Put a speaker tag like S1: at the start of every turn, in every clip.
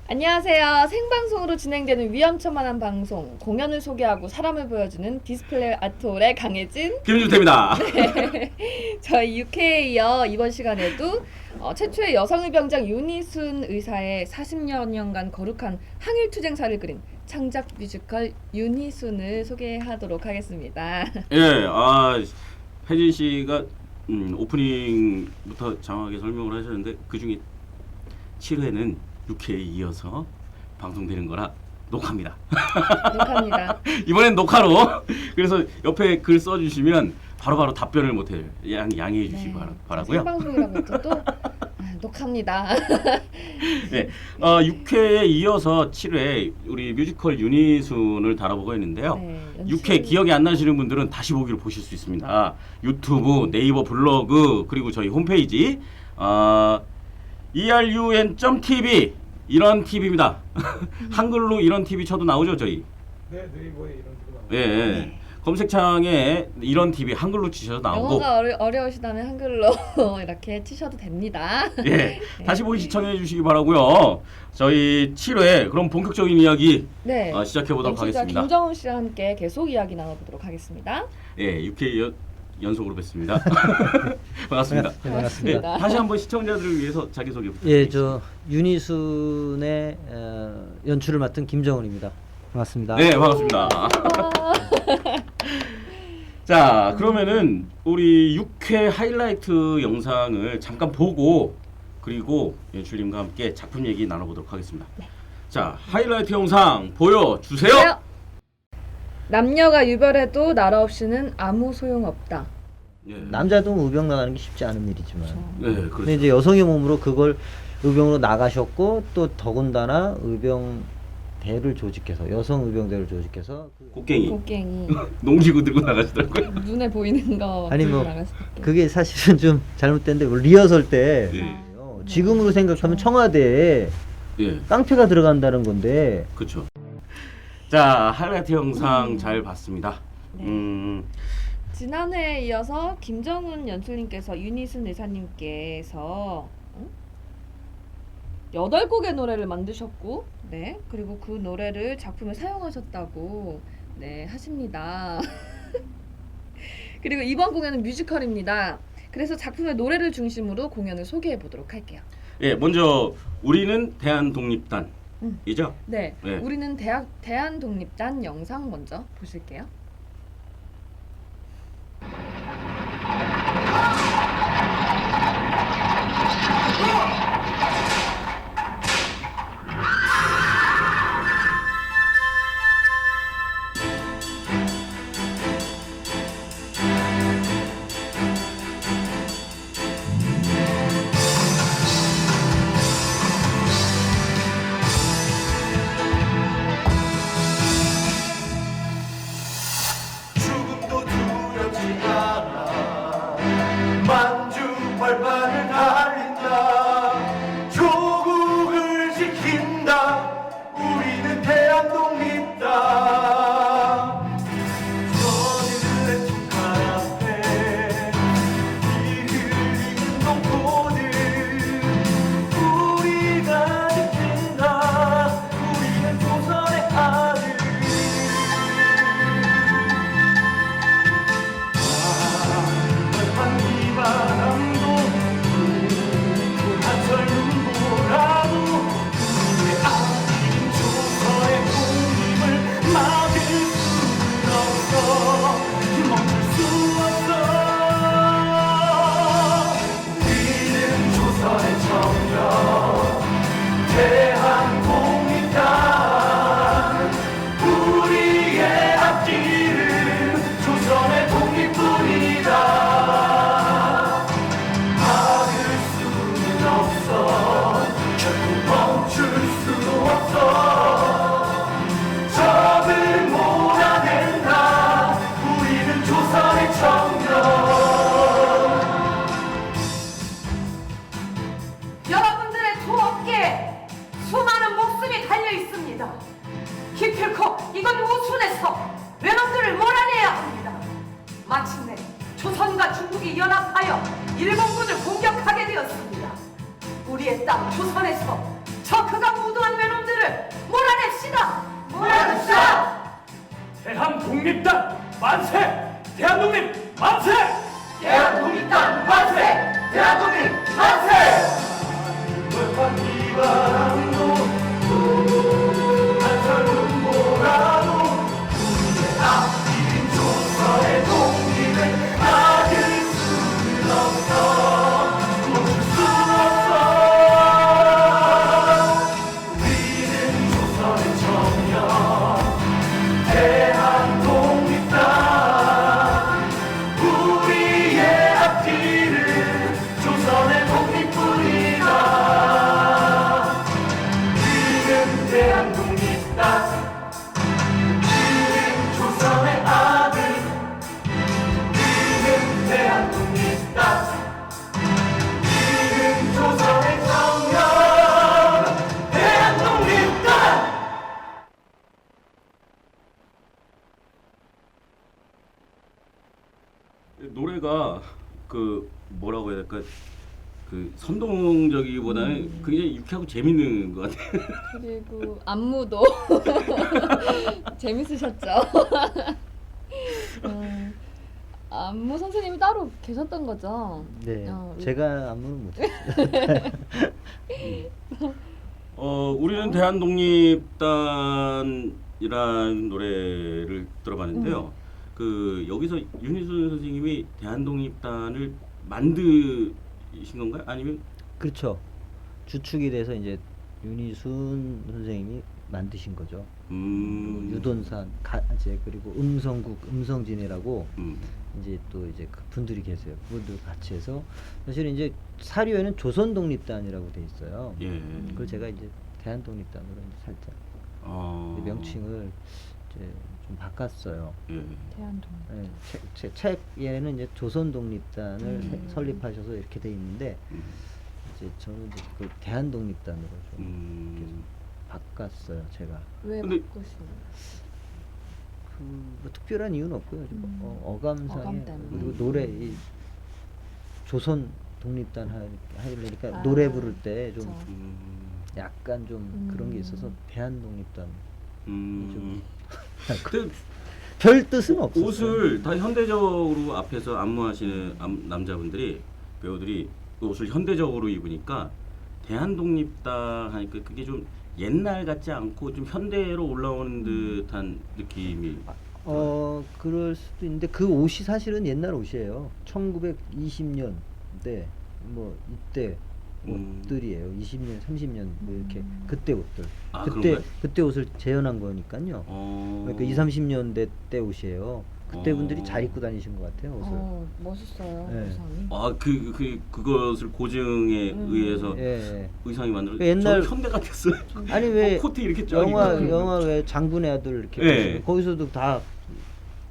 S1: 안녕하세요. 생방송으로 진행되는 위험천만한 방송, 공연을 소개하고 사람을 보여주는 디스플레이 아트홀의 강혜진,
S2: 김준태입니다.
S1: 저희 6회에 이어 이번 시간에도 최초의 여성의병장 윤희순 의사의 40여 년간 거룩한 항일투쟁사를 그린 창작 뮤지컬 윤희순을 소개하도록 하겠습니다.
S2: 예, 혜진 씨가 오프닝부터 장황하게 설명을 하셨는데 그 중에 7회는 6회에 이어서 방송되는 거라 녹화입니다.
S1: 녹화입니다.
S2: 이번엔 녹화로. 그래서 옆에 글 써주시면 바로바로 답변을 못해요. 양해해 주시기 바라고요.
S1: 생방송이라고 또 녹화입니다.
S2: 네, 6회에 이어서 7회 우리 뮤지컬 윤희순을 다뤄보고 있는데요.
S1: 네,
S2: 6회 기억이 안 나시는 분들은 다시 보기로 보실 수 있습니다. 유튜브, 네이버 블로그, 그리고 저희 홈페이지 erun.tv 이런 TV입니다. 한글로 이런 TV 쳐도 나오죠, 저희?
S3: 네, 네이버에 이런 식으로 나와요.
S2: 예, 예. 검색창에 이런 TV 한글로 치셔도 나오고.
S1: 영어가 어려우시다면 한글로 이렇게 치셔도 됩니다.
S2: 예, 다시 보기 시청해 주시기 바라고요. 저희 7회 그럼 본격적인 이야기
S1: 네.
S2: 시작해 보도록
S1: MC 자
S2: 하겠습니다.
S1: 김정훈 씨와 함께 계속 이야기 나눠보도록 하겠습니다.
S2: 예, 6회 연속으로 뵙습니다. 반갑습니다.
S4: 네, 반갑습니다.
S2: 예, 다시 한번 시청자들을 위해서 자기소개
S4: 예,
S2: 부탁드립니다.
S4: 저 윤희순의 연출을 맡은 김정훈입니다. 반갑습니다.
S2: 네, 반갑습니다. 자, 그러면은 우리 6회 하이라이트 영상을 잠깐 보고 그리고 연출님과 함께 작품 얘기 나눠보도록 하겠습니다. 자, 하이라이트 영상 보여주세요.
S1: 남녀가 유별해도 나라 없이는 아무 소용없다.
S2: 예.
S4: 남자도 의병 나가는 게 쉽지 않은 일이지만,
S2: 네,
S4: 근데
S2: 그렇죠.
S4: 이제 여성의 몸으로 그걸 의병으로 나가셨고 또 더군다나 의병대를 조직해서 여성 의병대를 조직해서
S2: 곡괭이,
S1: 곡괭이
S2: 농지구 들고 나가시더라고요.
S1: 눈에 보이는 거
S4: 아니,
S1: 들고
S4: 뭐,
S1: 나갔을 때.
S4: 그게 사실은 좀 잘못된데 리허설 때
S2: 네.
S4: 지금으로 생각하면 청와대에
S2: 예,
S4: 깡패가 들어간다는 건데
S2: 그렇죠. 자, 하이라이트 영상 잘 봤습니다.
S1: 네. 지난해에 이어서 김정훈 연출님께서 윤희순 의사님께서 8곡의 노래를 만드셨고, 네, 그리고 그 노래를 작품에 사용하셨다고 네 하십니다. 그리고 이번 공연은 뮤지컬입니다. 그래서 작품의 노래를 중심으로 공연을 소개해 보도록 할게요.
S2: 예, 먼저 우리는 대한독립단 이죠?
S1: 네,
S2: 네.
S1: 우리는 대한독립단 영상 먼저 보실게요.
S3: 죽음도 두렵지 않아 만주 발판을 달린다 조국을 지킨다 우리는 대한독립당 저들의 총칼 앞에 피 흘리는 동포들 우리가 지킨다 우리는 조선의 아들 한 바람도 한철 눈보라도 우리의 아들인 조선의 독립을 막을 수 없어 멈출 수 없어 우리는 조선의 청년 대한독립당 우리의 앞길은 조선의 독립뿐이다 막을 수는 없어 결코 멈출 수 없어 적을 몰아낸다 우리는 조선의 청년
S5: 여러분들의 투어업계에 수많은 목숨이 달려 있습니다. 기필코 이건 우순에서 외놈들을 몰아내야 합니다. 마침내 조선과 중국이 연합하여 일본군을 공격하게 되었습니다. 우리의 땅 조선에서 저 그가 무도한 외놈들을 몰아냅시다. 몰아냅시다.
S3: 대한독립당 만세! 대한독립 만세!
S5: 대한독립당 만세! 대한독립 만세!
S3: 월판 이바람도 한철 눈보라도 우리의 앞길인 조선의 독립을 막을 수는 없어 멈출 수 없어 우리는 조선의 청년 대한독립당 우리의 앞길은 조선의 독립뿐이다 우리는 대한독립당 우리는 조선의 아들 우리는 대한독립당 우리는 조선의 청년 대한독립당
S2: 노래가 그 뭐라고 해야 될까? 그 선동적이기보다는 굉장히 유쾌하고 재밌는 것 같아요.
S1: 그리고 안무도 재밌으셨죠? 안무 선생님이 따로 계셨던 거죠?
S4: 네,
S1: 어,
S4: 제가 안무는 못했어요.
S2: 우리는 대한독립단이라는 노래를 들어봤는데요. 그 여기서 윤희순 선생님이 대한독립단을 만드신 건가요? 아니면
S4: 그렇죠. 주축이 돼서 이제 윤희순 선생님이 만드신 거죠. 유돈산, 가제 그리고 음성국, 음성진이라고 이제 또 이제 그 분들이 계세요. 그분들 같이 해서 사실 이제 사료에는 조선독립단이라고 돼 있어요.
S2: 예.
S4: 그걸 제가 이제 대한독립단으로 이제 살짝 명칭을 이제 좀 바꿨어요.
S2: 예.
S1: 대한독립.
S4: 네, 제 책에는 이제 조선독립단을 설립하셔서 이렇게 돼 있는데 이제 저는 이제 그 대한독립단으로 좀 이렇게 바꿨어요, 제가.
S1: 왜
S2: 근데-
S1: 바꾸시나요?
S4: 뭐 특별한 이유는 없고요. 좀 어감상에
S1: 어감 때문에.
S4: 그리고 노래 이 조선 독립단 하려니까
S1: 아,
S4: 노래 부를 때 좀
S1: 그쵸.
S4: 약간 좀 그런 게 있어서 대한독립단
S2: 근데
S4: 별 뜻은 없어요.
S2: 옷을 다 현대적으로 앞에서 안무하시는 남자분들이 배우들이 그 옷을 현대적으로 입으니까 대한독립당 하니까 그게 좀 옛날 같지 않고 좀 현대로 올라오는 듯한 느낌이.
S4: 그럴 수도 있는데 그 옷이 사실은 옛날 옷이에요. 1920년대 뭐 이때 옷들이에요. 20년, 30년 뭐 이렇게 그때 옷들.
S2: 아,
S4: 그때
S2: 그런가요?
S4: 그때 옷을 재현한 거니까요. 그러니까 2, 30년대 때 옷이에요. 그때 분들이 잘 입고 다니신 것 같아요, 옷을.
S1: 멋있어요.
S4: 네.
S1: 의상이.
S2: 그것을 고증에 의해서
S4: 예.
S2: 의상이 만들어져.
S4: 그 옛날-
S2: 저는 현대 같았어요.
S4: 아니 왜
S2: 코트 이렇게 쫙
S4: 영화
S2: 입고.
S4: 왜 장군의 아들 이렇게
S2: 예.
S4: 보시고 거기서도 다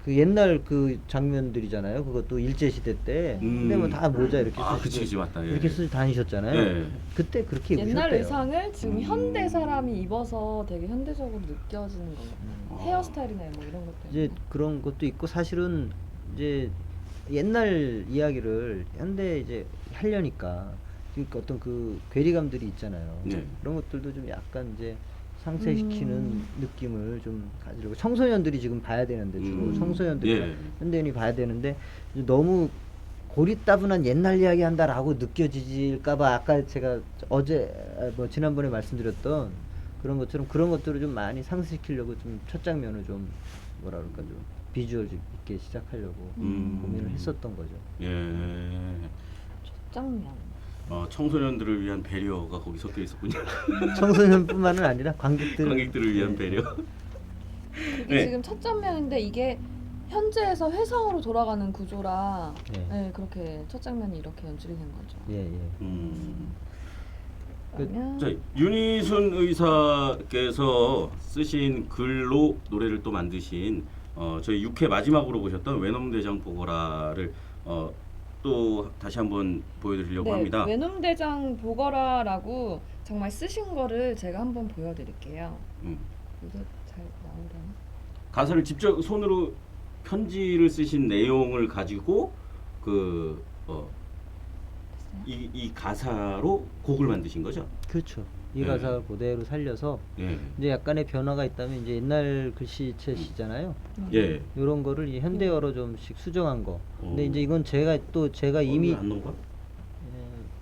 S4: 그 옛날 그 장면들이잖아요. 그것도 일제 시대 때. 근데 뭐 다 모자 이렇게
S2: 아,
S4: 쓰시고
S2: 그치, 맞다. 예.
S4: 이렇게 쓰 다니셨잖아요.
S2: 예.
S4: 그때 그렇게
S1: 옛날
S4: 입으셨대요.
S1: 의상을 지금 현대 사람이 입어서 되게 현대적으로 느껴지는 것 같아요. 헤어스타일이나 뭐 이런 것 때문에.
S4: 이제 그런 것도 있고 사실은 이제 옛날 이야기를 현대 이제 하려니까 그러니까 어떤 그 괴리감들이 있잖아요.
S2: 네.
S4: 그런 것들도 좀 약간 이제 상쇄시키는 느낌을 좀 가지려고 청소년들이 지금 봐야 되는데 주로 청소년들이
S2: 예.
S4: 현대인이 봐야 되는데 너무 고리따분한 옛날 이야기 한다라고 느껴지질까봐 아까 제가 어제 뭐 지난번에 말씀드렸던 그런 것처럼 그런 것들을 좀 많이 상쇄시키려고 좀 첫 장면을 좀 뭐라 그럴까 좀 비주얼 있게 시작하려고 고민을 했었던 거죠.
S2: 예.
S1: 첫 장면.
S2: 청소년들을 위한 배려가 거기 섞여 있었군요.
S4: 청소년뿐만은 아니라
S2: 관객들을 위한 배려.
S1: 그게
S2: 네.
S1: 지금 첫 장면인데 이게 현재에서 회상으로 돌아가는 구조라
S4: 네.
S1: 네, 그렇게 첫 장면이 이렇게 연출이 된 거죠.
S4: 예, 예.
S1: 그러면
S2: 자, 윤희순 의사께서 쓰신 글로 노래를 또 만드신 저희 6회 마지막으로 보셨던 외놈대장 보거라를 또 다시 한번 보여드리려고 합니다.
S1: 외놈대장 보거라라고 정말 쓰신 거를 제가 한번 보여드릴게요. 이게 잘 나오려나?
S2: 가사를 직접 손으로 편지를 쓰신 내용을 가지고 이 가사로 곡을 만드신 거죠?
S4: 그렇죠. 이
S2: 네.
S4: 가사를 그대로 살려서
S2: 예.
S4: 이제 약간의 변화가 있다면 이제 옛날 글씨체시잖아요.
S2: 예.
S4: 이런 거를 이 현대어로 좀씩 수정한 거. 근데
S2: 오.
S4: 이제 이건 제가 이미
S2: 안 넣은 거야?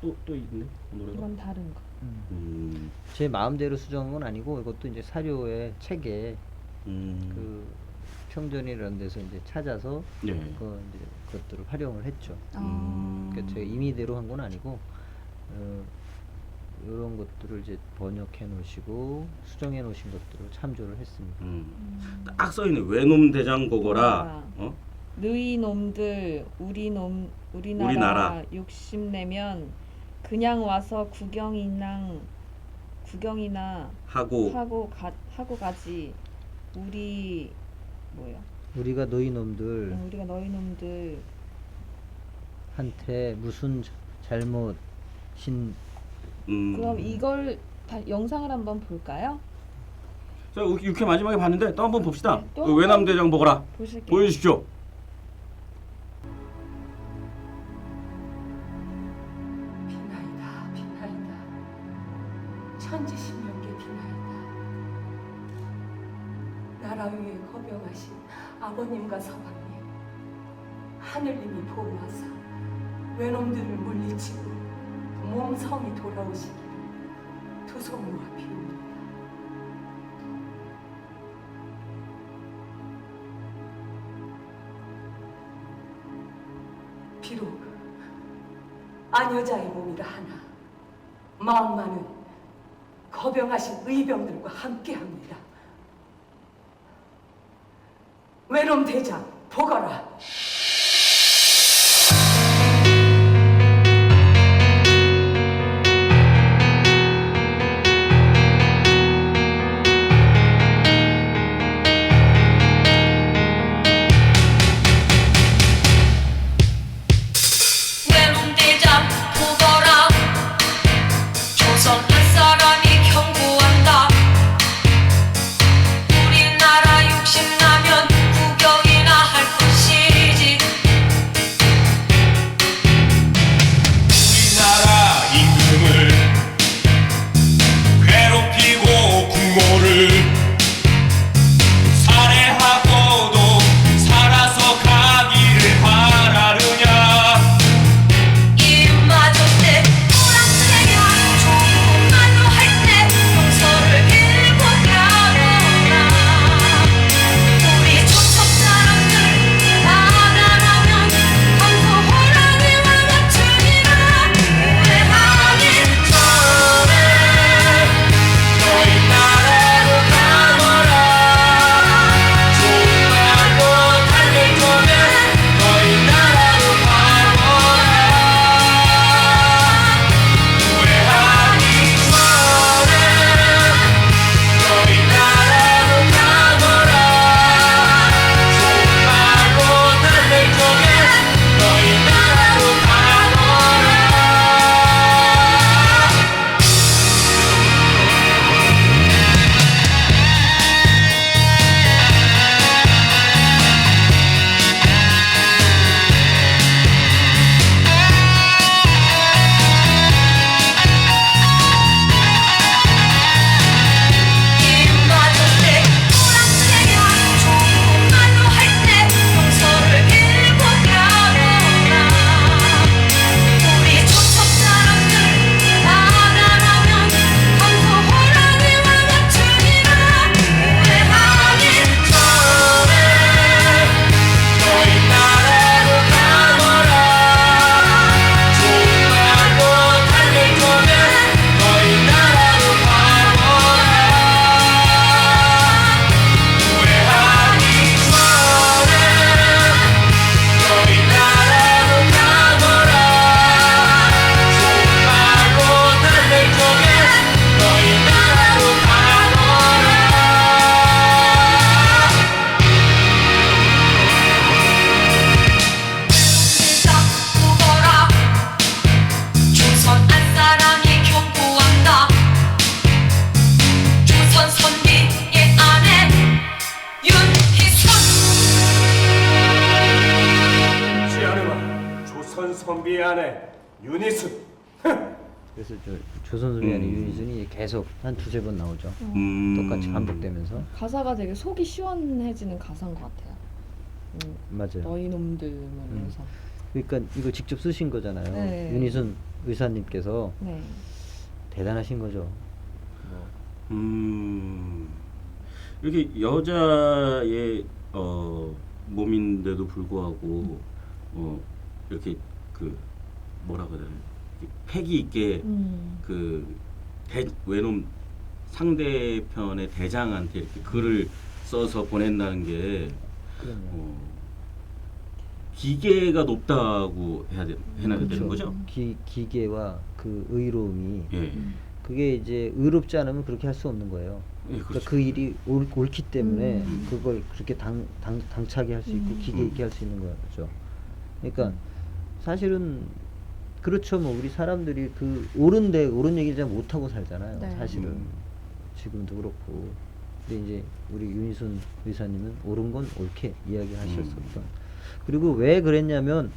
S4: 예,
S2: 또 있네 노래가.
S1: 이건 다른 거.
S4: 제 마음대로 수정한 건 아니고 이것도 이제 사료에 책에
S2: 음.
S4: 그 평전이라는 데서 이제 찾아서
S2: 예.
S4: 그것들을 활용을 했죠. 그러니까 제가 임의대로 한 건 아니고 이런 것들을 이제 번역해 놓으시고 수정해 놓으신 것들을 참조를 했습니다.
S2: 딱 써있네. 외놈 대장 보거라.
S1: 보거라.
S2: 어?
S1: 너희 놈들 우리나라
S2: 우리나라.
S1: 욕심내면 그냥 와서 구경이나
S2: 하고
S1: 하고 가지. 우리 뭐야?
S4: 우리가 너희 놈들
S1: 우리가 너희 놈들
S4: 한테 무슨 잘못인
S1: 그럼 이걸 영상을 한번 볼까요?
S2: 자, 6회 마지막에 봤는데 또 한번 봅시다.
S1: 네, 또 한번
S2: 외남 대장 보거라.
S1: 보실게요.
S2: 보여주십시오.
S5: 비나이다 비나이다 천지신명께 비나이다 나라 위에 거병하신 아버님과 서방님 하늘님이 보호하사 외놈들을 물리치고 몸성이 돌아오시기를 두 손 모아 비웁니다. 비록 아녀자의 몸이라 하나 마음만은 거병하신 의병들과 함께합니다. 외놈 대장 보거라.
S6: 외놈 대장 보거라 조선 한 사람이 경고한다 우리나라 욕심나면 구경이나 할 것이지
S3: 우리나라 임금을 괴롭히고 국모를 살해하고도 살아서 가기를 바라느냐
S6: 입맞았대 노란색이야 좋은 말로 할 때 용서를 빌고 가거라 우리 조선 사람들 하나라면 항소 호랑이와 같으니라 후회하기 전에
S3: 너희 나라로 가거라 좋은 말로 달랠 거면 너희 나라로 가거라 후회하기 전에 너희 나라로 가거라 좋은 말로 달랠 거면 너희 나라로 가거라
S6: 입맞았대 노란색이야 좋은 말로 할 때 용서를 빌고 가거라 우리 조선 사람들 하나라면 항소 호랑이와 같으니라 후회하기 전에
S3: 너희 나라로 가거라 좋은 말로 달랠 거면 너희 나라로 가거라 후회하기 전에 너희 나라로 가거라 좋은 말로 달랠 거면 너희 나라로 가거라
S6: 대장 보거라 조선 한 사람이 경고한다 조선 선비의 아내 윤희선
S3: 지아르마 조선 선비의 아내 유니스.
S4: 그래서 저 조선소리하는
S2: 음.
S4: 유니슨이 계속 한 두세 번 나오죠.
S2: 음.
S4: 똑같이 반복되면서.
S1: 가사가 되게 속이 시원해지는 가사인 것 같아요.
S4: 맞아요.
S1: 너희 놈들 뭐 이러면서.
S4: 그러니까 이거 직접 쓰신 거잖아요.
S1: 네.
S4: 윤희순 의사님께서
S1: 네.
S4: 대단하신 거죠. 뭐.
S2: 이렇게 여자의 몸인데도 불구하고 이렇게 그 뭐라 그래야 되나 패기 있게 그 외놈 상대편의 대장한테 이렇게 글을 써서 보낸다는 게
S4: 그럼요.
S2: 기계가 높다고 해야 되는
S4: 그렇죠.
S2: 거죠?
S4: 기계와 그 의로움이
S2: 예.
S4: 그게 이제 의롭지 않으면 그렇게 할 수 없는 거예요.
S2: 예,
S4: 그러니까
S2: 그렇죠.
S4: 그 일이 옳기 때문에
S2: 음.
S4: 그걸 그렇게 당차게 할 수 있고 기계 있게 할 수 있는 거죠. 그러니까 사실은 그렇죠. 뭐 우리 사람들이 그 옳은 얘기를 잘 못하고 살잖아요.
S1: 네.
S4: 사실은 지금도 그렇고. 근데 이제 우리 윤희순 의사님은 옳은 건 옳게 이야기하셨었던. 그리고 왜 그랬냐면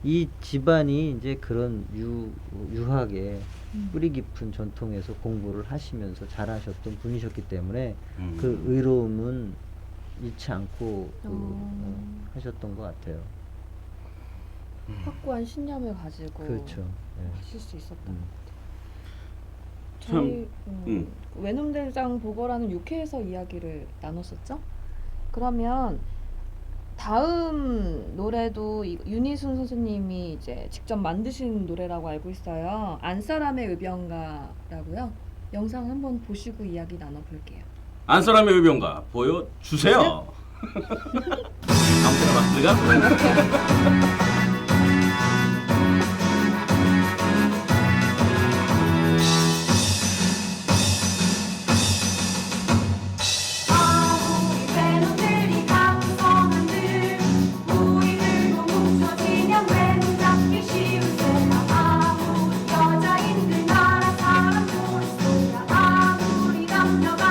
S4: 이 집안이 이제 그런 유학에 뿌리 깊은 전통에서 공부를 하시면서 잘하셨던 분이셨기 때문에 그 의로움은 잃지 않고 하셨던 것 같아요.
S1: 확고한 신념을 가지고
S4: 그렇죠. 예.
S1: 하실 수 있었던
S4: 음.
S1: 것 같아요.
S2: 참,
S1: 저희 외놈대장 보거라는 6회에서 이야기를 나눴었죠. 그러면 다음 노래도 윤희순 선생님이 이제 직접 만드신 노래라고 알고 있어요. 안사람의 의병가라고요. 영상 한번 보시고 이야기 나눠볼게요.
S2: 안사람의 의병가 보여주세요. 아무나 박스가
S6: 아무리 외놈들이 강성한들 우리들도 뭉쳐지면 외놈 잡기 쉬울 테라 아무리 여자인들 나라 사람 모르소야 아무리 남녀가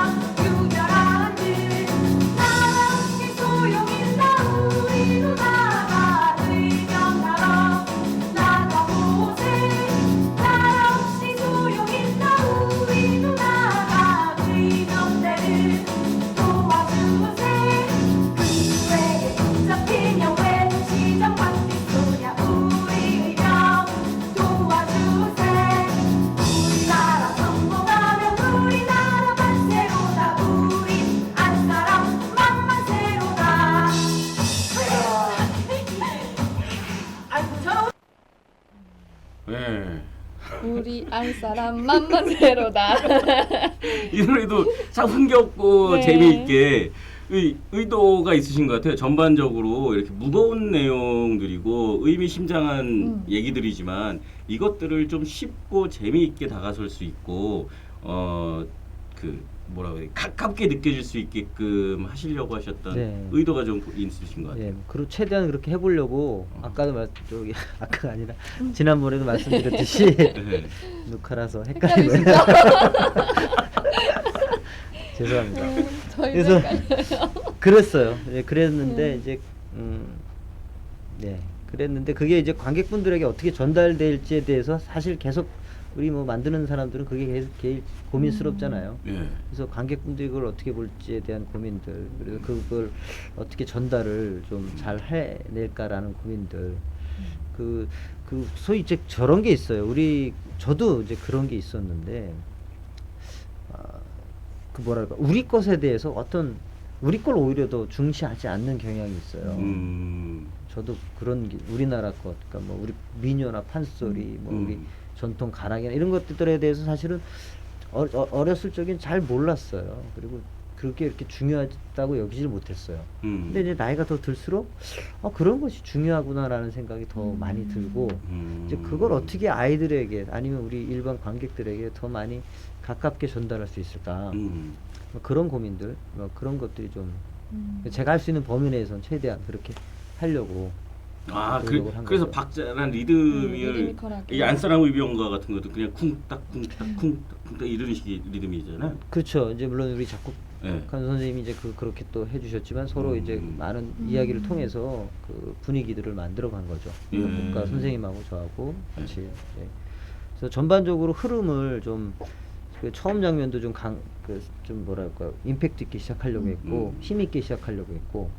S6: 유별한들 나라 없이 소용있나 우리도 나가 의병하러 나가보세 나라 없이 소용있나 우리도 나가 의병대를 도와주세 그에게 붙잡히면 외는 시정 받기 소야 우리 의병 도와주세 우리나라 성공하면 우리나라 만세로다 우리 안사람 만만세로다 아이고 저
S2: 예.
S1: 우리 안사람 만만세로다.
S2: 이 노래도 참 흥겹고
S1: 네.
S2: 재미있게 의도가 있으신 것 같아요. 전반적으로 이렇게 무거운 내용들이고 의미심장한 얘기들이지만 이것들을 좀 쉽고 재미있게 다가설 수 있고 그 뭐라 그래 가깝게 느껴질 수 있게끔 하시려고 하셨던
S4: 네.
S2: 의도가 좀 있으신 것 같아요.
S4: 예, 그리고 최대한 그렇게 해보려고 아까도 아까가 아니라 지난번에도 말씀드렸듯이
S2: 네.
S4: 녹화라서 헷갈리고요. 죄송합니다.
S1: 저희도
S4: 그래서
S1: 헷갈려요.
S4: 그랬어요. 예, 그랬는데 이제 네, 그랬는데 그게 이제 관객분들에게 어떻게 전달될지에 대해서 사실 계속 우리 뭐 만드는 사람들은 그게 계속 고민스럽잖아요.
S2: 예.
S4: 그래서 관객분들이 그걸 어떻게 볼지에 대한 고민들, 그래서 그걸 어떻게 전달을 좀 잘 해낼까라는 고민들. 그 소위 이제 저런 게 있어요. 저도 이제 그런 게 있었는데, 그 뭐랄까, 우리 것에 대해서 우리 걸 오히려 더 중시하지 않는 경향이 있어요. 저도 그런 게 우리나라 것, 그러니까 뭐 우리 민요나 판소리, 뭐 우리 전통 가락이나 이런 것들에 대해서 사실은 어렸을 적엔 잘 몰랐어요. 그리고 그렇게 이렇게 중요하다고 여기질 못했어요. 근데 이제 나이가 더 들수록 그런 것이 중요하구나라는 생각이 더 많이 들고 이제 그걸 어떻게 아이들에게 아니면 우리 일반 관객들에게 더 많이 가깝게 전달할 수 있을까? 뭐 그런 고민들, 뭐 그런 것들이 좀 제가 할 수 있는 범위 내에서는 최대한 그렇게 하려고. 노력을 한
S2: 그래서
S4: 거죠.
S2: 박자란 리듬을
S1: 리드미컬하게.
S2: 이 안사람 의병가 같은 것도 그냥 쿵딱 쿵딱 쿵딱 딱 이런 식의 리듬이잖아요.
S4: 그렇죠. 이제 물론 우리 작곡
S2: 예.
S4: 간 선생님이 이제 그렇게 또 해주셨지만 서로 이제 많은 이야기를 통해서 그 분위기들을 만들어간 거죠.
S2: 예.
S4: 작곡가 선생님하고 저하고 같이. 예. 그래서 전반적으로 흐름을 좀 그 처음 장면도 좀 뭐랄까 임팩트 있게 시작하려고 했고 힘 있게 시작하려고 했고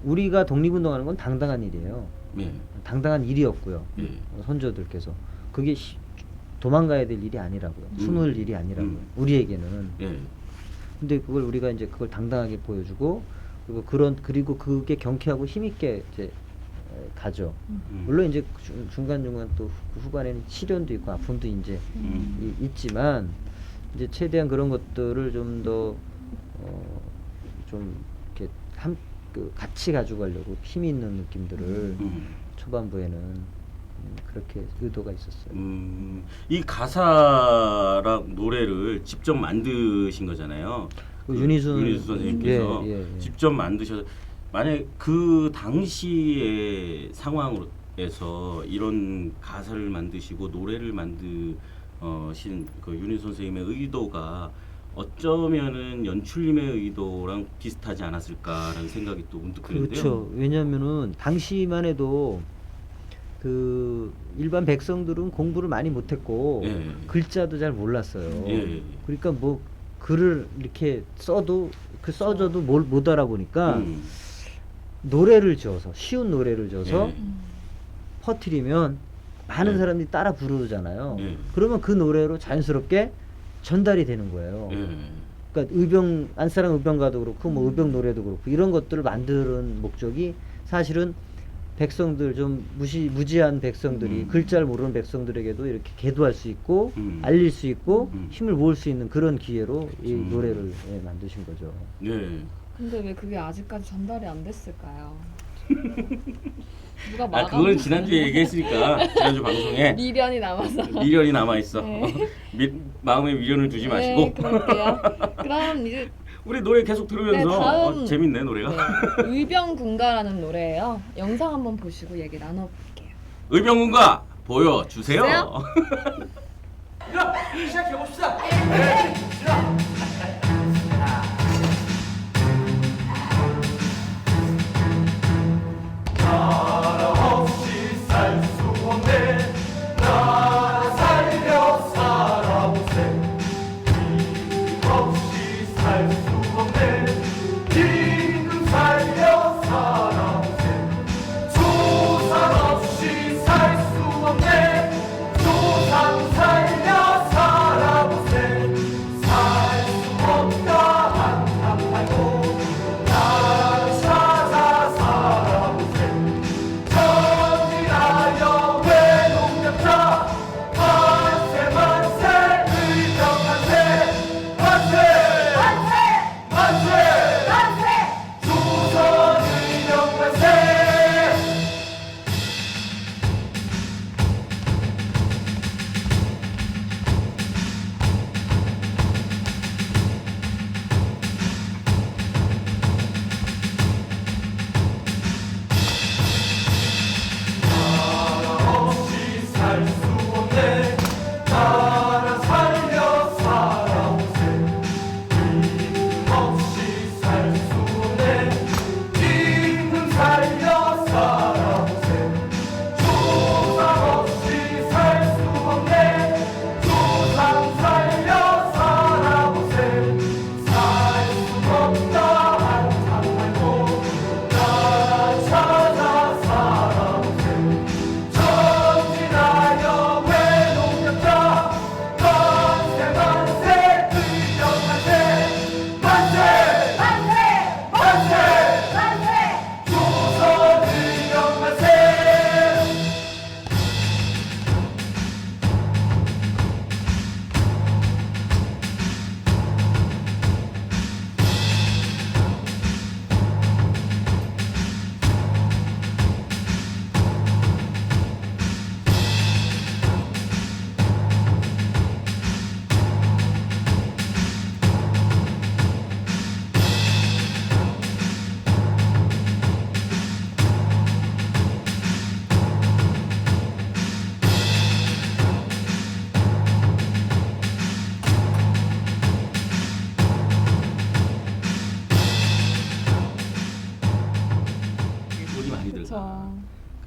S4: 우리가 독립운동하는 건 당당한 일이에요.
S2: 예.
S4: 당당한 일이었고요.
S2: 예.
S4: 선조들께서 그게 도망가야 될 일이 아니라고요. 숨을 일이 아니라고요. 우리에게는.
S2: 예.
S4: 근데 그걸 우리가 이제 그걸 당당하게 보여주고 그리고 그게 경쾌하고 힘있게 이제 가죠. 물론 이제 중간중간 또 후반에는 시련도 있고 아픔도 이제 있지만 이제 최대한 그런 것들을 좀 더 좀 이렇게 같이 가지고 가려고 힘이 있는 느낌들을 초반부에는 그렇게 의도가 있었어요.
S2: 이 가사랑 노래를 직접 만드신 거잖아요.
S4: 그 윤희순
S2: 선생님께서
S4: 예.
S2: 직접 만드셔서 만약 그 당시의 상황에서 이런 가사를 만드시고 노래를 만드신 그 윤희순 선생님의 의도가 어쩌면은 연출님의 의도랑 비슷하지 않았을까라는 생각이 또 문득 드는데요.
S4: 그렇죠. 왜냐면은 당시만 해도 그 일반 백성들은 공부를 많이 못했고
S2: 예.
S4: 글자도 잘 몰랐어요.
S2: 예.
S4: 그러니까 뭐 글을 이렇게 써도 써줘도 못 알아보니까 노래를 지어서 쉬운 노래를 지어서
S2: 예.
S4: 퍼뜨리면 많은
S2: 예.
S4: 사람들이 따라 부르잖아요.
S2: 예.
S4: 그러면 그 노래로 자연스럽게 전달이 되는 거예요.
S2: 예.
S4: 그러니까 안사랑 의병가도 그렇고 뭐 의병 노래도 그렇고 이런 것들을 만드는 목적이 사실은 백성들 좀 무지한 백성들이 글자를 모르는 백성들에게도 이렇게 계도할 수 있고 알릴 수 있고 힘을 모을 수 있는 그런 기회로 이 노래를 만드신 거죠.
S2: 예.
S1: 근데 왜 그게 아직까지 전달이 안 됐을까요? 누가
S2: 아 그거는 지난주에 얘기했으니까 지난주 방송에
S1: 미련이 남아서.
S2: 미련이 남아 있어.
S1: 네.
S2: 마음에 미련을 두지 마시고.
S1: 네, 그럴게요. 그럼 이제
S2: 우리 노래 계속 들으면서
S1: 네, 다음-
S2: 재밌네 노래가.
S1: 네, 의병군가라는 노래예요. 영상 한번 보시고 얘기 나눠볼게요.
S2: 의병군가 보여주세요.
S1: 주세요.
S3: 시작해 봅시다. 나라 없이 살 수 없네. 나라 살려 살아보세. 이 없이 살 수 없네. 임금 살려 살아보세. 조상 없이 살 수 없네. 조상 살려 살아보세.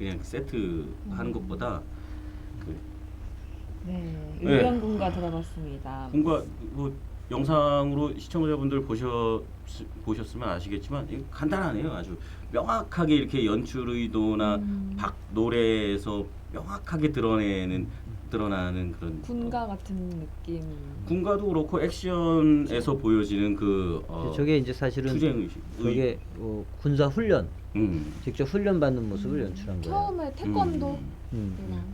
S2: 그냥 세트 하는 것보다 그
S1: 네,
S2: 네.
S1: 의병군가 들어봤습니다.
S2: 뭔가 뭐 영상으로 시청자분들 보셨으면 아시겠지만 이거 간단하네요. 아주 명확하게 이렇게 연출 의도나 노래에서 명확하게 드러나는 그런
S1: 군가 같은 느낌.
S2: 군가도 그렇고 액션에서 보여지는 그
S4: 저게 이제 사실은
S2: 투쟁 의식.
S4: 저게 군사 훈련,
S2: 음.
S4: 직접 훈련 받는 모습을 연출한 거예요.
S1: 처음에 태권도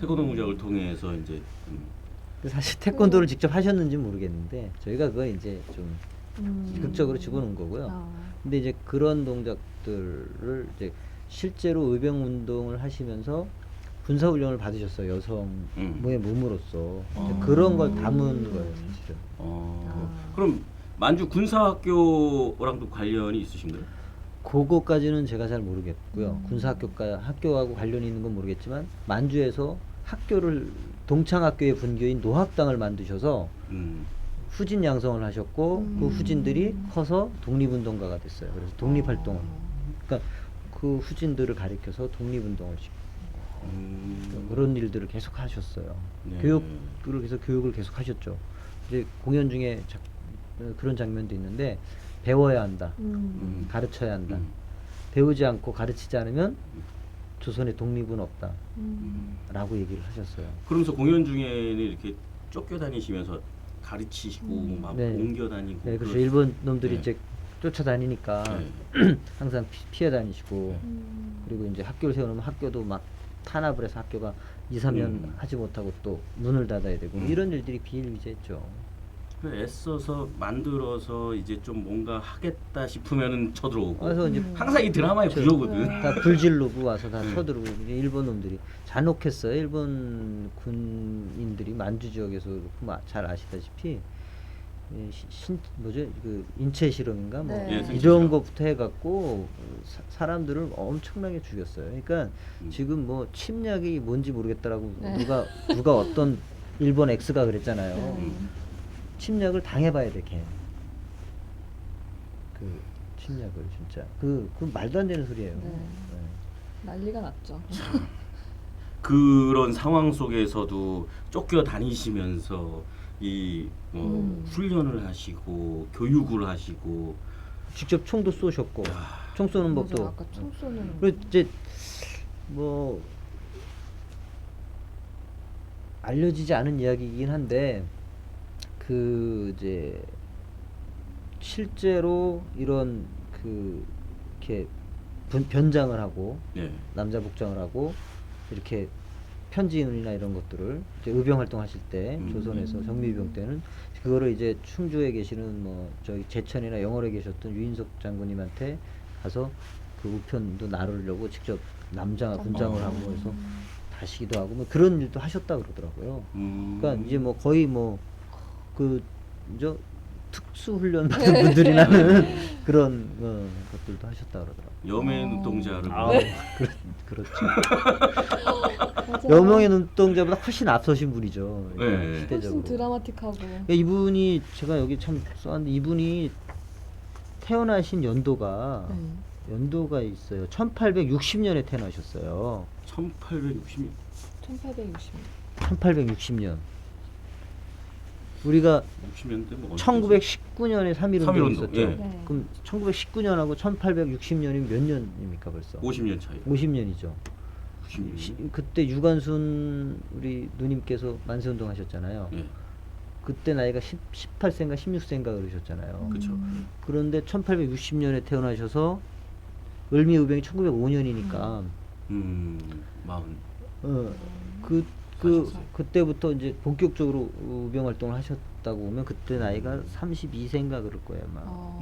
S2: 태권도 동작을 통해서 이제
S4: 사실 태권도를 직접 하셨는지 모르겠는데 저희가 그건 이제 좀 극적으로 집어넣은 거고요.
S1: 아.
S4: 근데 이제 그런 동작들을 이제 실제로 의병 운동을 하시면서 군사 훈련을 받으셨어요. 여성의 몸으로서 이제 그런 걸 담은 거예요, 사실은.
S2: 그럼 만주 군사학교랑도 관련이 있으신가요?
S4: 그거까지는 제가 잘 모르겠고요. 학교하고 관련이 있는 건 모르겠지만 만주에서 학교를 동창학교의 분교인 노학당을 만드셔서 후진 양성을 하셨고 그 후진들이 커서 독립운동가가 됐어요. 그래서 독립활동을 그러니까 그 후진들을 가리켜서 독립운동을 시키고 그런 일들을 계속 하셨어요.
S2: 네.
S4: 교육을 계속 하셨죠. 이제 공연 중에 그런 장면도 있는데 배워야 한다, 가르쳐야 한다. 배우지 않고 가르치지 않으면 조선의 독립은 없다. 라고 얘기를 하셨어요.
S2: 그러면서 공연 중에는 이렇게 쫓겨다니시면서 가르치시고 막
S4: 네.
S2: 옮겨다니고
S4: 네, 그래서
S2: 그런-
S4: 일본 놈들이
S2: 네.
S4: 이제 쫓아다니니까
S2: 네.
S4: 항상 피해 다니시고 그리고 이제 학교를 세워놓으면 학교도 막 탄압을 해서 학교가 2, 3년 하지 못하고 또 문을 닫아야 되고 이런 일들이 비일비재했죠.
S2: 애써서 만들어서 이제 좀 뭔가 하겠다 싶으면은 쳐들어오고
S4: 그래서 이제
S2: 항상 이 드라마의
S4: 그렇죠.
S2: 구조거든.
S4: 다 불질르고 와서 다 쳐들고 이제 일본 놈들이 잔혹했어요. 일본 군인들이 만주 지역에서 잘 아시다시피 뭐죠 그 인체 실험인가 뭐
S1: 네.
S2: 예,
S4: 이런 것부터 해갖고 사람들을 엄청나게 죽였어요. 그러니까 지금 뭐 침략이 뭔지 모르겠다라고
S1: 네.
S4: 누가 어떤 일본 X가 그랬잖아요.
S1: 네.
S4: 침략을 당해봐야 돼 걔. 그 침략을 진짜 그 말도 안 되는 소리예요.
S1: 네.
S4: 네.
S1: 난리가 났죠.
S2: 그런 상황 속에서도 쫓겨다니시면서 이 훈련을 하시고 교육을 하시고
S4: 직접 총도 쏘셨고 총 쏘는
S1: 맞아,
S4: 법도
S1: 아까 총 쏘는.
S4: 그리고 이제 뭐 알려지지 않은 이야기이긴 한데 그 이제 실제로 이런 그 이렇게 변장을 하고
S2: 예.
S4: 남자 복장을 하고 이렇게 편지인이나 이런 것들을 이제 의병 활동하실 때 조선에서 정미의병 때는 그거를 이제 충주에 계시는 뭐 저기 제천이나 영월에 계셨던 유인석 장군님한테 가서 그 우편도 나르려고 직접 남자 분장을 하고 해서 다시기도 하고 뭐 그런 일도 하셨다 그러더라고요. 그러니까 이제 뭐 거의 뭐 그 저 특수 훈련 받은 분들이 나는 그런 것들도 하셨다 그러더라고요.
S2: 여매 눈동자를
S4: 그렇죠. 여명의 눈동자보다 훨씬 앞서신 분이죠.
S2: 네.
S1: 훨씬
S4: 시대적으로.
S1: 드라마틱하고.
S4: 그러니까 이분이 제가 여기 참 써왔는데 이분이 태어나신 연도가 연도가 있어요. 1860년에 태어나셨어요.
S2: 1860년
S1: 1860.
S4: 1860년. 우리가
S2: 60년대 뭐
S4: 1919년에 3.1운동이
S2: 3.1운동,
S4: 있었죠.
S2: 예.
S1: 네.
S4: 그럼 1919년하고 1860년이면 몇 년입니까 벌써?
S2: 50년 차이.
S4: 50년이죠.
S2: 60년.
S4: 그때 유관순 우리 누님께서 만세운동 하셨잖아요.
S2: 예.
S4: 그때 나이가 18세인가 16세인가 그러셨잖아요.
S2: 그렇죠.
S4: 그런데 1860년에 태어나셔서 을미의병이 1905년이니까
S2: 마흔.
S4: 그때부터 이제 본격적으로 의병 활동을 하셨다고 보면 그때 나이가 32세인가 그럴 거예요, 아마.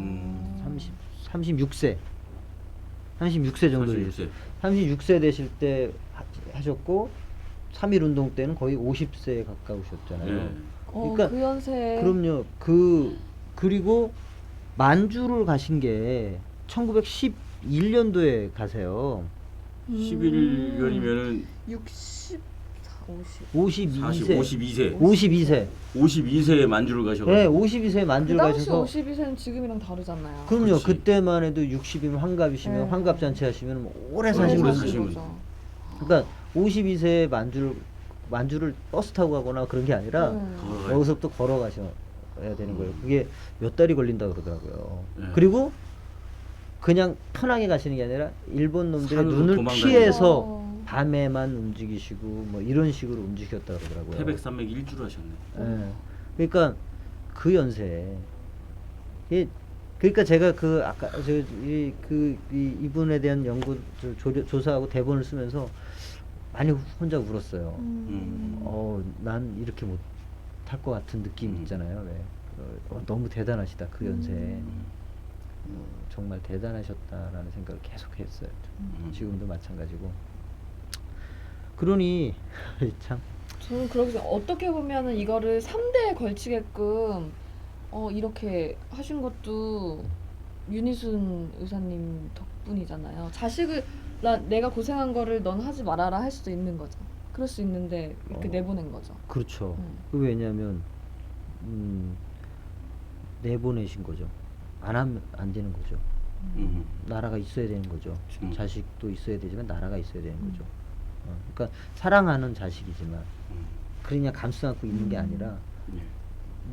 S4: 36세. 36세 정도
S2: 36세.
S4: 되셨어요. 36세 되실 때 하셨고 3.1 운동 때는 거의 50세에 가까우셨잖아요.
S2: 예.
S4: 그러니까
S1: 그 연세.
S4: 그럼요. 그리고 만주를 가신 게 1911년도에 가세요.
S2: 11년이면은
S1: 60, 50.
S4: 52세.
S2: 52세.
S4: 52세.
S2: 52세에 만주를 가셔가지고.
S4: 네, 52세에
S1: 그
S4: 만주를
S1: 당시
S4: 가셔서
S1: 52세는 지금이랑 다르잖아요.
S4: 그럼요.
S2: 그렇지.
S4: 그때만 해도 60이면 환갑이시면
S1: 네.
S4: 환갑잔치 하시면 뭐 오래
S2: 오래
S4: 사신
S2: 사신
S4: 분이죠.
S2: 거죠.
S4: 그러니까 52세에 만주를 버스 타고 가거나 그런 게 아니라
S2: 걸어가야
S4: 여기서부터 걸어가셔야 되는 거예요. 그게 몇 달이 걸린다 그러더라고요.
S2: 네.
S4: 그리고 그냥 편하게 가시는 게 아니라 일본 놈들의
S2: 산으로
S4: 눈을
S2: 도망다니고.
S4: 피해서 밤에만 움직이시고 뭐 이런 식으로 움직였다 그러더라고요.
S2: 태백산맥 일주를 하셨네.
S4: 예. 그러니까 그 연세에 그러니까 제가 그 아까 이분에 대한 연구 조사하고 대본을 쓰면서 많이 혼자 울었어요. 난 이렇게 못 할 것 같은 느낌 있잖아요. 왜? 너무 대단하시다 그 연세에. 정말 대단하셨다라는 생각을 계속 했어요. 지금도 마찬가지고. 그러니 참
S1: 저는 그렇게 어떻게 보면은 이거를 3대에 걸치게끔 이렇게 하신 것도 윤희순 의사님 덕분이잖아요. 자식을 내가 고생한 거를 넌 하지 말아라 할 수도 있는 거죠. 그럴 수 있는데 이렇게 내보낸 거죠.
S4: 그렇죠. 그 왜냐하면 내보내신 거죠. 안 하면 안 되는 거죠. 나라가 있어야 되는 거죠. 자식도 있어야 되지만 나라가 있어야 되는 거죠. 그러니까 사랑하는 자식이지만 그냥 감싸 안고 있는 게 아니라
S2: 예.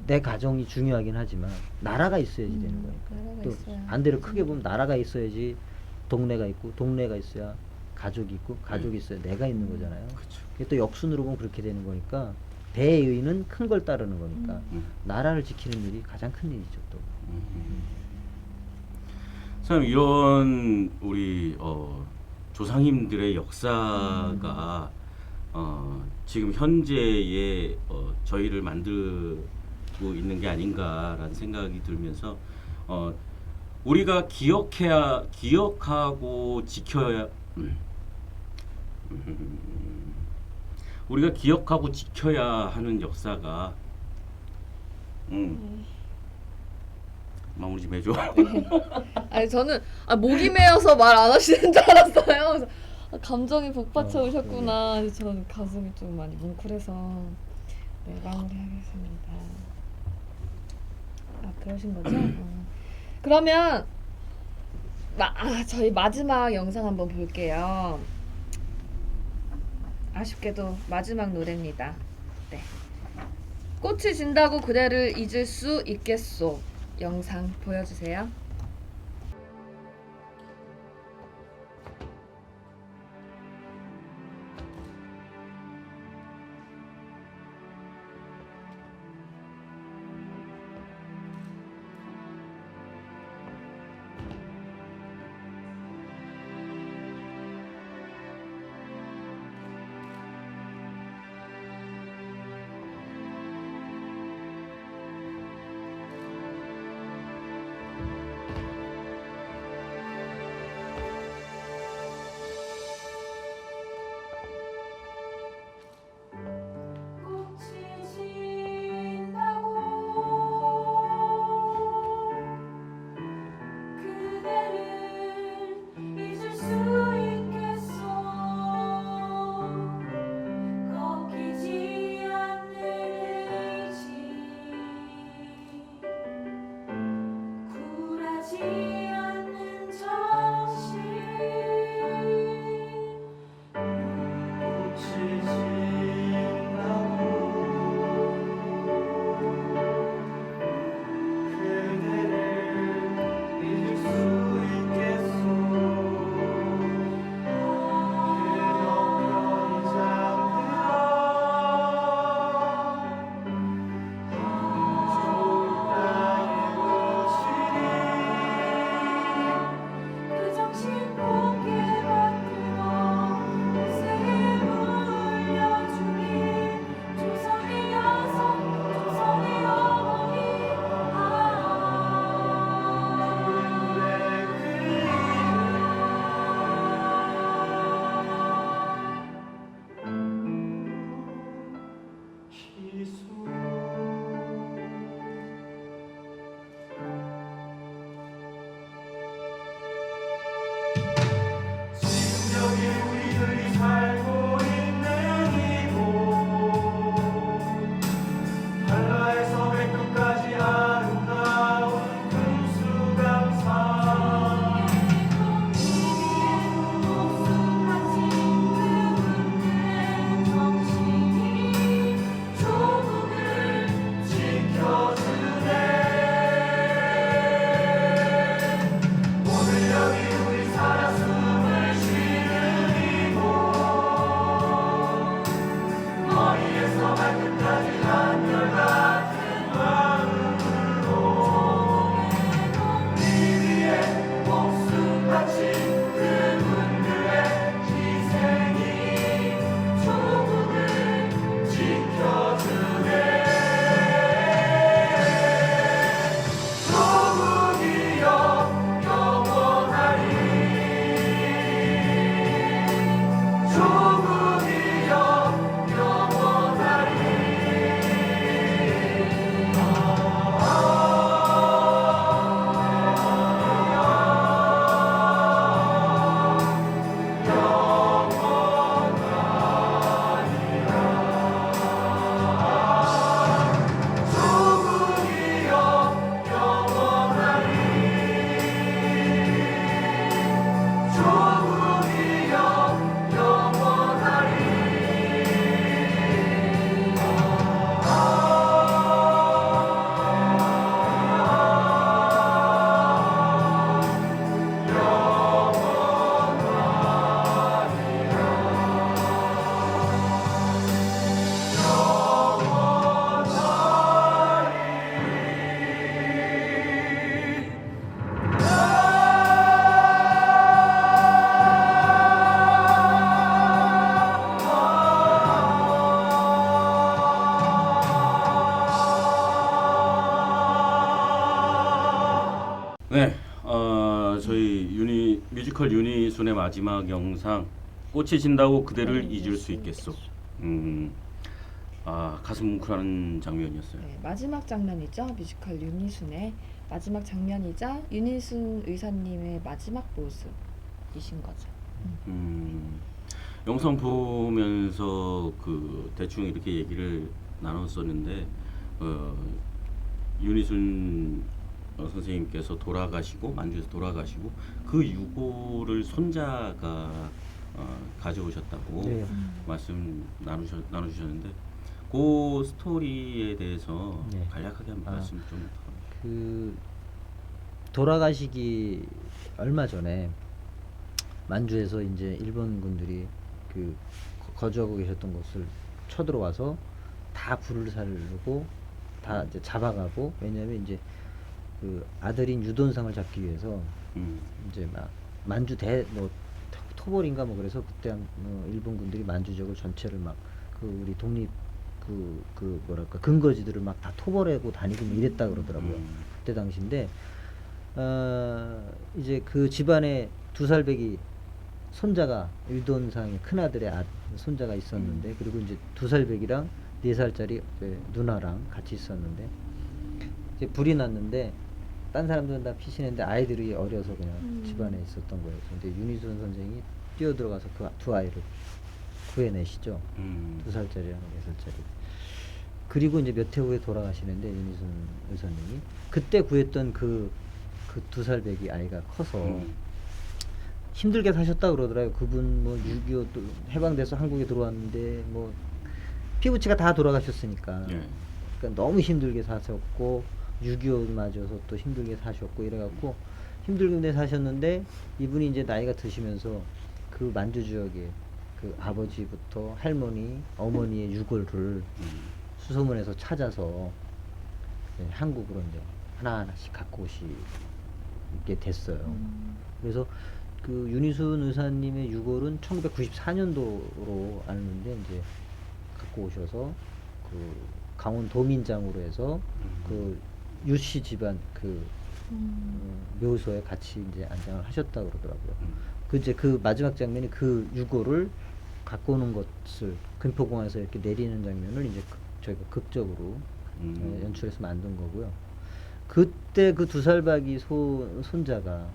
S4: 내 가정이 중요하긴 하지만 나라가 있어야지 되는 거니까.
S1: 나라가
S4: 또
S1: 있어야.
S4: 반대로 크게 보면 나라가 있어야지 동네가 있고 동네가 있어야 가족이 있고 가족이 있어야 내가 있는 거잖아요.
S2: 그쵸.
S4: 이게 또 역순으로 보면 그렇게 되는 거니까 대의는 큰 걸 따르는 거니까 나라를 지키는 일이 가장 큰 일이죠 또.
S2: 참 이런 우리 조상님들의 역사가 지금 현재의 저희를 만들고 있는 게 아닌가라는 생각이 들면서 우리가 기억하고 지켜야 우리가 기억하고 지켜야 하는 역사가 마무리 좀 해줘.
S1: 아니 저는 목이 메어서 말 안 하시는 줄 알았어요. 그래서 감정이 복받쳐 오셨구나. 그래서 저는 가슴이 좀 많이 뭉클해서 네, 마무리하겠습니다. 그러신 거죠? 그러면 저희 마지막 영상 한번 볼게요. 아쉽게도 마지막 노래입니다. 네. 꽃이 진다고 그대를 잊을 수 있겠소. 영상 보여주세요.
S2: 네, 저희 뮤지컬 유니순의 마지막 영상 꽃이 진다고 그대를 잊을 수 있겠소. 가슴 뭉클하는 장면이었어요.
S1: 네, 마지막 장면이죠. 뮤지컬 유니순의 마지막 장면이자 윤희순 의사님의 마지막 모습이신 거죠.
S2: 영상 보면서 그 대충 이렇게 얘기를 나눴었는데 윤희순 선생님께서 돌아가시고 만주에서 돌아가시고 그 유고를 손자가 가져오셨다고
S4: 네.
S2: 말씀 나누셨는데 그 스토리에 대해서
S4: 네.
S2: 간략하게 한번 말씀 좀.
S4: 그 돌아가시기 얼마 전에 만주에서 이제 일본 군들이 그 거주하고 계셨던 곳을 쳐들어와서 다 불을 살르고 다 이제 잡아가고, 왜냐하면 이제 그 아들인 유돈상을 잡기 위해서 이제 막 만주 뭐 토벌인가 뭐 그래서 그때 일본 군들이 만주 지역을 전체를 막 그 우리 독립 그 뭐랄까 근거지들을 막 다 토벌하고 다니고 뭐 이랬다 그러더라고요. 그때 당시인데 이제 그 집안에 2살배기 손자가 유돈상의 큰아들의 손자가 있었는데, 그리고 이제 2살배기랑 4살짜리 누나랑 같이 있었는데, 이제 불이 났는데 딴 사람들은 다 피신했는데 아이들이 어려서 그냥 집안에 있었던 거예요. 근데 윤희순 선생이 뛰어들어가서 그 2아이를 구해내시죠. 2살짜리랑 4살짜리. 그리고 이제 몇 해 후에 돌아가시는데 윤희순 의사님이 그때 구했던 그 2살배기 아이가 커서 힘들게 사셨다 그러더라고요. 그분 뭐 6.25 또 해방돼서 한국에 들어왔는데 뭐 피부치가 다 돌아가셨으니까
S2: 예.
S4: 그러니까 너무 힘들게 사셨고 6.25 맞아서 또 힘들게 사셨고 이래갖고 힘들게 사셨는데, 이분이 이제 나이가 드시면서 그 만주 지역에 그 아버지부터 할머니, 어머니의 유골을 수소문해서 찾아서 한국으로 이제 하나하나씩 갖고 오시게 됐어요. 그래서 그 윤희순 의사님의 유골은 1994년도로 아는데 이제 갖고 오셔서 그 강원 도민장으로 해서 그 유씨 집안 그 묘소에 같이 이제 안장을 하셨다 그러더라고요. 그 이제 그 마지막 장면이 그 유골을 갖고 오는 것을 금포공항에서 이렇게 내리는 장면을 이제 저희가 극적으로 연출해서 만든 거고요. 그때 그 2살박이 손자가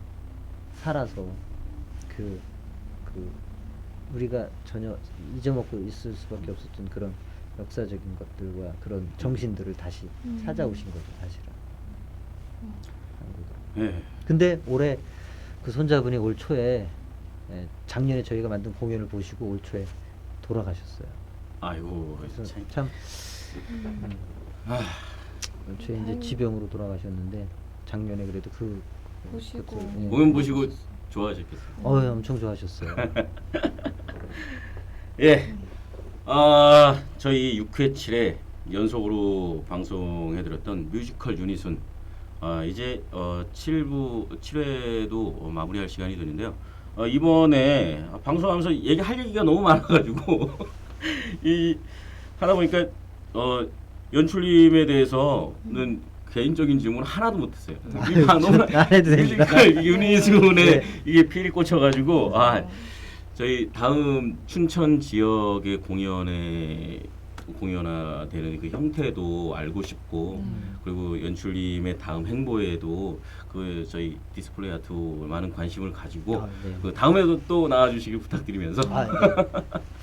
S4: 살아서 그 우리가 전혀 잊어먹고 있을 수밖에 없었던 그런 역사적인 것들과 그런 정신들을 다시 찾아오신 거죠, 사실은. 한국으로.
S2: 예.
S4: 근데 올해 그 손자분이 올 초에 작년에 저희가 만든 공연을 보시고 올 초에 돌아가셨어요.
S2: 아이고
S4: 그래서
S2: 참.
S4: 참 올 초에 이제 지병으로 돌아가셨는데 작년에 그래도
S1: 보시고.
S2: 공연 보시고 좋아하셨겠어요.
S4: 엄청 좋아하셨어요.
S2: 예. 저희 6회 7회 연속으로 방송해드렸던 뮤지컬 유니순. 이제 7회도 마무리할 시간이 되는데요. 이번에 방송하면서 얘기할 얘기가 너무 많아가지고 하다 보니까 연출님에 대해서는 개인적인 질문 하나도 못했어요. 너무
S4: 안 해도 됩니다.
S2: 뮤지컬 유니순에
S4: 네.
S2: 이게 필이 꽂혀가지고 저희 다음 춘천 지역의 공연화되는 그 형태도 알고 싶고, 그리고 연출님의 다음 행보에도 그 저희 디스플레이 아트 많은 관심을 가지고
S4: 네.
S2: 그 다음에도 또 나와주시길 부탁드리면서
S4: 네.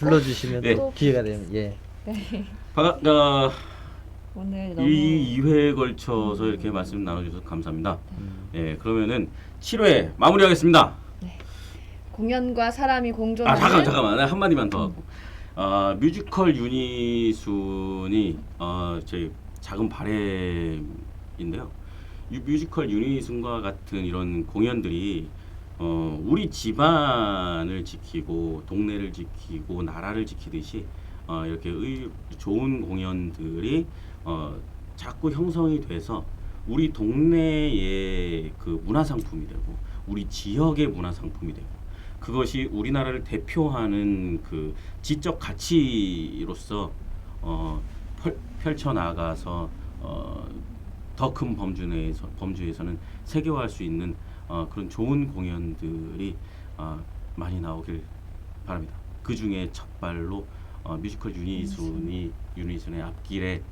S4: 불러주시면
S2: 네.
S4: 또 기회가 되면
S1: 오늘 너무
S2: 이 2회에 걸쳐서 이렇게 말씀 나눠주셔서 감사합니다. 예, 그러면은 7회 마무리하겠습니다.
S1: 공연과 사람이 공존하는
S2: 잠깐만 한마디만 더 하고 뮤지컬 유니순이 저희 작은 바램인데요. 뮤지컬 유니순과 같은 이런 공연들이 우리 집안을 지키고 동네를 지키고 나라를 지키듯이 이렇게 좋은 공연들이 자꾸 형성이 돼서 우리 동네의 그 문화 상품이 되고 우리 지역의 문화 상품이 되고, 그것이 우리나라를 대표하는 그 지적 가치로서 펼쳐 나가서 더 큰 범주에서는 세계화할 수 있는 그런 좋은 공연들이 많이 나오길 바랍니다. 그 중에 첫 발로 뮤지컬 유니순의 앞길에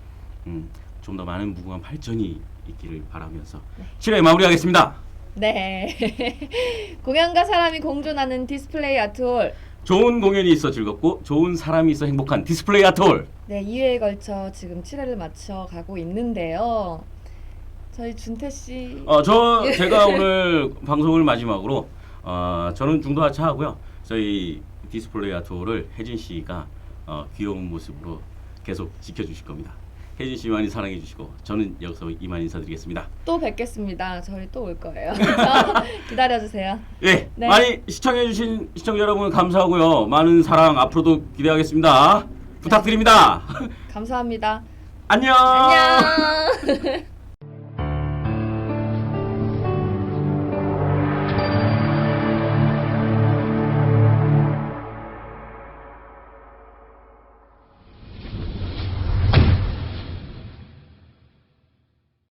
S2: 좀 더 많은 무궁한 발전이 있기를 바라면서 7회 마무리하겠습니다.
S1: 네. 공연과 사람이 공존하는 디스플레이 아트홀.
S2: 좋은 공연이 있어 즐겁고 좋은 사람이 있어 행복한 디스플레이 아트홀.
S1: 네, 2회에 걸쳐 지금 7회를 맞춰 가고 있는데요. 저희 준태 씨.
S2: 제가 오늘 방송을 마지막으로 저는 중도하차하고요. 저희 디스플레이 아트홀을 혜진 씨가 귀여운 모습으로 계속 지켜주실 겁니다. 혜진 씨 많이 사랑해 주시고 저는 여기서 이만 인사드리겠습니다.
S1: 또 뵙겠습니다. 저희 또 올 거예요. 기다려 주세요.
S2: 네,
S1: 네.
S2: 많이 시청해 주신 시청자 여러분 감사하고요. 많은 사랑 앞으로도 기대하겠습니다. 부탁드립니다.
S1: 감사합니다.
S2: 안녕.
S1: 안녕.